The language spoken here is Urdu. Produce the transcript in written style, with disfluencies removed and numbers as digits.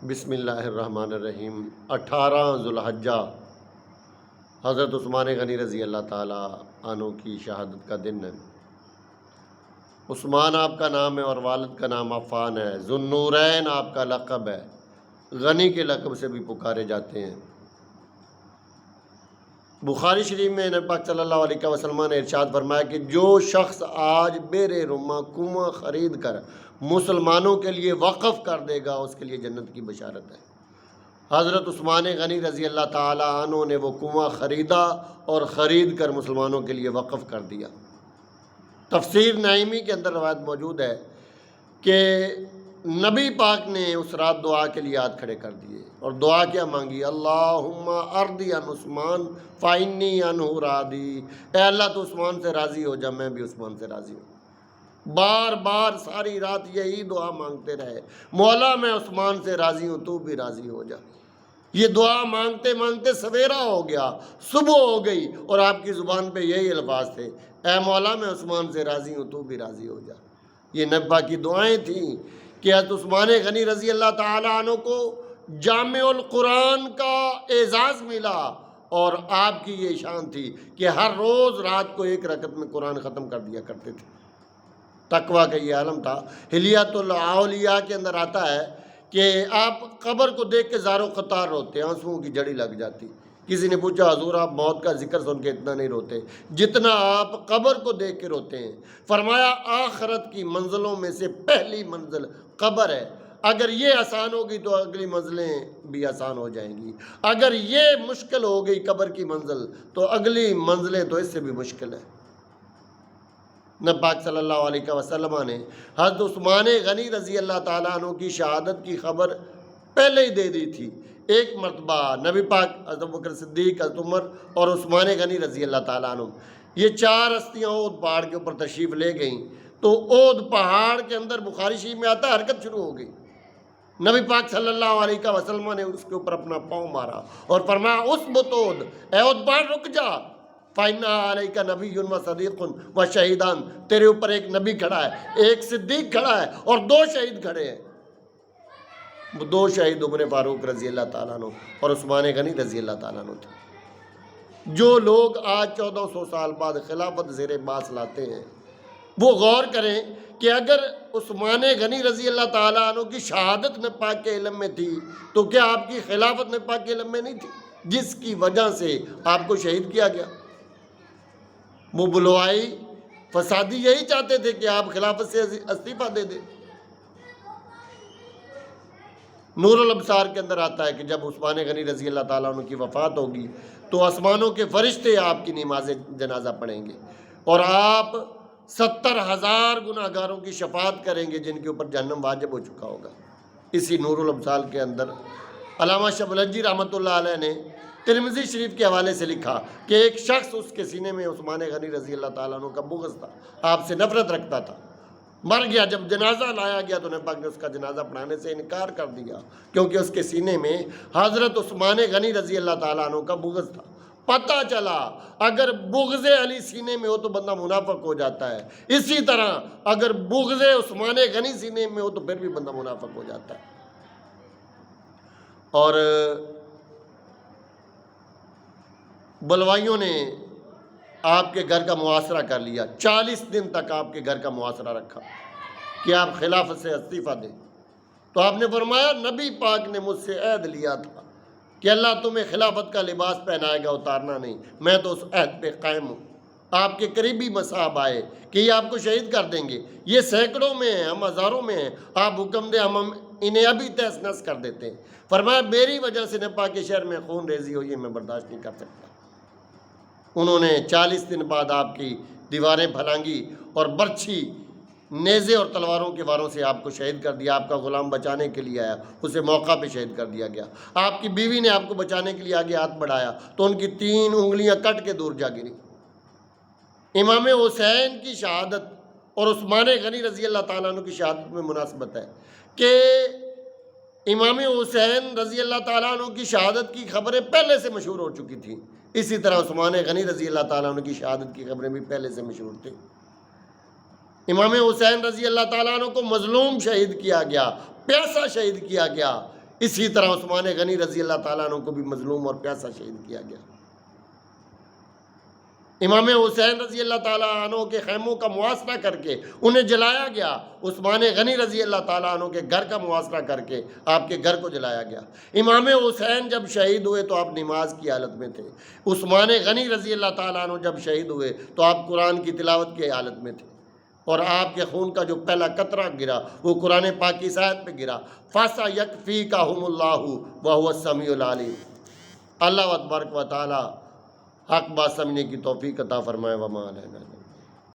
بسم اللہ الرحمن الرحیم۔ 18 ذوالحجہ حضرت عثمان غنی رضی اللہ تعالیٰ عنہ کی شہادت کا دن ہے۔ عثمان آپ کا نام ہے اور والد کا نام عفان ہے۔ ذو النورین آپ کا لقب ہے، غنی کے لقب سے بھی پکارے جاتے ہیں۔ بخاری شریف میں نبی پاک صلی اللہ علیہ وسلم نے ارشاد فرمایا کہ جو شخص آج بیر رما کنواں خرید کر مسلمانوں کے لیے وقف کر دے گا اس کے لیے جنت کی بشارت ہے۔ حضرت عثمان غنی رضی اللہ تعالیٰ عنہ نے وہ کنواں خریدا اور خرید کر مسلمانوں کے لیے وقف کر دیا۔ تفسیر نعیمی کے اندر روایت موجود ہے کہ نبی پاک نے اس رات دعا کے لیے ہاتھ کھڑے کر دیے اور دعا کیا مانگی؟ اللہم ارضی عن عثمان فإنی عنہ راضی۔ اے اللہ تو عثمان سے راضی ہو جا، میں بھی عثمان سے راضی ہوں۔ بار بار ساری رات یہی دعا مانگتے رہے، مولا میں عثمان سے راضی ہوں، تو بھی راضی ہو جا۔ یہ دعا مانگتے مانگتے سویرا ہو گیا، صبح ہو گئی اور آپ کی زبان پہ یہی الفاظ تھے، اے مولا میں عثمان سے راضی ہوں، تو بھی راضی ہو جا۔ یہ نبی پاک کی دعائیں تھیں کہ حضرت عثمان غنی رضی اللہ تعالیٰ عنہ کو جامع القرآن کا اعزاز ملا، اور آپ کی یہ شان تھی کہ ہر روز رات کو ایک رکعت میں قرآن ختم کر دیا کرتے تھے۔ تقویٰ کا یہ عالم تھا۔ حلیۃ الاولیاء کے اندر آتا ہے کہ آپ قبر کو دیکھ کے زار و قطار روتے، آنسوؤں کی جڑی لگ جاتی۔ کسی نے پوچھا حضور آپ موت کا ذکر سن کے اتنا نہیں روتے جتنا آپ قبر کو دیکھ کے روتے ہیں؟ فرمایا آخرت کی منزلوں میں سے پہلی منزل قبر ہے، اگر یہ آسان ہوگی تو اگلی منزلیں بھی آسان ہو جائیں گی، اگر یہ مشکل ہو گئی قبر کی منزل تو اگلی منزلیں تو اس سے بھی مشکل ہے۔ نبی پاک صلی اللہ علیہ وسلم نے حضرت عثمان غنی رضی اللہ تعالیٰ عنہ کی شہادت کی خبر پہلے ہی دے دی تھی۔ ایک مرتبہ نبی پاک، حضرت ابوبکر صدیق، حضرت عمر اور عثمان غنی رضی اللہ تعالیٰ عنہ، یہ چار ہستیاں اود پہاڑ کے اوپر تشریف لے گئیں تو اود پہاڑ کے اندر بخاری شریف میں آتا ہے حرکت شروع ہو گئی۔ نبی پاک صلی اللہ علیہ وسلم نے اس کے اوپر اپنا پاؤں مارا اور فرمایا اثبت اود، اے اود پہاڑ رک جا، فَإِنَّ عَلَيْكَ نَبِيٌّ وَصَدِيقٌ وَشَهِيدَانِ، تیرے اوپر ایک نبی کھڑا ہے، ایک صدیق کھڑا ہے اور دو شہید کھڑے ہیں۔ وہ دو شہید عمر فاروق رضی اللہ تعالیٰ عنہ اور عثمان غنی رضی اللہ تعالیٰ عنہ تھے۔ جو لوگ آج 1400 سال بعد خلافت زیر باس لاتے ہیں وہ غور کریں کہ اگر عثمان غنی رضی اللہ تعالیٰ عنہ کی شہادت نبی پاک کے علم میں تھی تو کیا آپ کی خلافت نبی پاک کے علم میں نہیں تھی، جس کی وجہ سے آپ کو شہید کیا گیا؟ وہ بلوائی فسادی یہی چاہتے تھے کہ آپ خلافت سے استعفیٰ دے دیں۔ نور الابصار کے اندر آتا ہے کہ جب عثمان غنی رضی اللہ تعالیٰ عنہ کی وفات ہوگی تو آسمانوں کے فرشتے آپ کی نماز جنازہ پڑھیں گے اور آپ 70,000 گناہگاروں کی شفاعت کریں گے جن کے اوپر جہنم واجب ہو چکا ہوگا۔ اسی نور الابصار کے اندر علامہ شبلنجی رحمۃ اللہ علیہ نے ترمذی شریف کے حوالے سے لکھا کہ ایک شخص اس کے سینے میں عثمان غنی رضی اللہ تعالیٰ عنہ کا بغض تھا، آپ سے نفرت رکھتا تھا، مر گیا۔ جب جنازہ لایا گیا تو نبی پاک نے اس کا جنازہ پڑھانے سے انکار کر دیا کیونکہ اس کے سینے میں حضرت عثمان غنی رضی اللہ تعالیٰ عنہ کا بغض تھا۔ پتہ چلا اگر بغض علی سینے میں ہو تو بندہ منافق ہو جاتا ہے، اسی طرح اگر بغض عثمان غنی سینے میں ہو تو پھر بھی بندہ منافق ہو جاتا ہے۔ اور بلوائیوں نے آپ کے گھر کا محاصرہ کر لیا، 40 دن تک آپ کے گھر کا محاصرہ رکھا کہ آپ خلافت سے استعفیٰ دیں۔ تو آپ نے فرمایا نبی پاک نے مجھ سے عہد لیا تھا کہ اللہ تمہیں خلافت کا لباس پہنائے گا، اتارنا نہیں، میں تو اس عہد پہ قائم ہوں۔ آپ کے قریبی مصاحب آئے کہ یہ آپ کو شہید کر دیں گے، یہ سینکڑوں میں ہیں، ہم ہزاروں میں ہیں، آپ حکم دیں ہم انہیں ابھی تہس نہس کر دیتے ہیں۔ فرمایا میری وجہ سے نبی پاک کے شہر میں خون ریزی ہوئی ہے، میں برداشت نہیں کر سکتا۔ انہوں نے 40 دن بعد آپ کی دیواریں پھلانگی اور برچھی، نیزے اور تلواروں کے واروں سے آپ کو شہید کر دیا۔ آپ کا غلام بچانے کے لیے آیا، اسے موقع پہ شہید کر دیا گیا۔ آپ کی بیوی نے آپ کو بچانے کے لیے آگے ہاتھ بڑھایا تو ان کی 3 انگلیاں کٹ کے دور جا گری۔ امام حسین کی شہادت اور عثمان غنی رضی اللہ تعالیٰ عنہ کی شہادت میں مناسبت ہے کہ امام حسین رضی اللہ تعالیٰ عنہ کی شہادت کی خبریں پہلے سے مشہور ہو چکی تھیں، اسی طرح عثمان غنی رضی اللہ تعالیٰ عنہ کی شہادت کی خبریں بھی پہلے سے مشہور تھیں۔ امام حسین رضی اللہ تعالیٰ عنہ کو مظلوم شہید کیا گیا، پیاسا شہید کیا گیا، اسی طرح عثمان غنی رضی اللہ تعالیٰ عنہ کو بھی مظلوم اور پیاسا شہید کیا گیا۔ امام حسین رضی اللہ تعالیٰ عنہ کے خیموں کا محاصرہ کر کے انہیں جلایا گیا۔ عثمان غنی رضی اللہ تعالیٰ عنہ کے گھر کا محاصرہ کر کے آپ کے گھر کو جلایا گیا۔ امام حسین جب شہید ہوئے تو آپ نماز کی حالت میں تھے۔ عثمان غنی رضی اللہ تعالیٰ عنہ جب شہید ہوئے تو آپ قرآن کی تلاوت کی حالت میں تھے، اور آپ کے خون کا جو پہلا قطرہ گرا وہ قرآن پاک کی آیت پہ گرا، فَسَيَكْفِيكَهُمُ اللَّهُ وَهُوَ السَّمِيعُ الْعَلِيمُ۔ اللہ تبارک و تعالی حق بات سمجھنے کی توفیق عطا فرمائے۔ وما علینا۔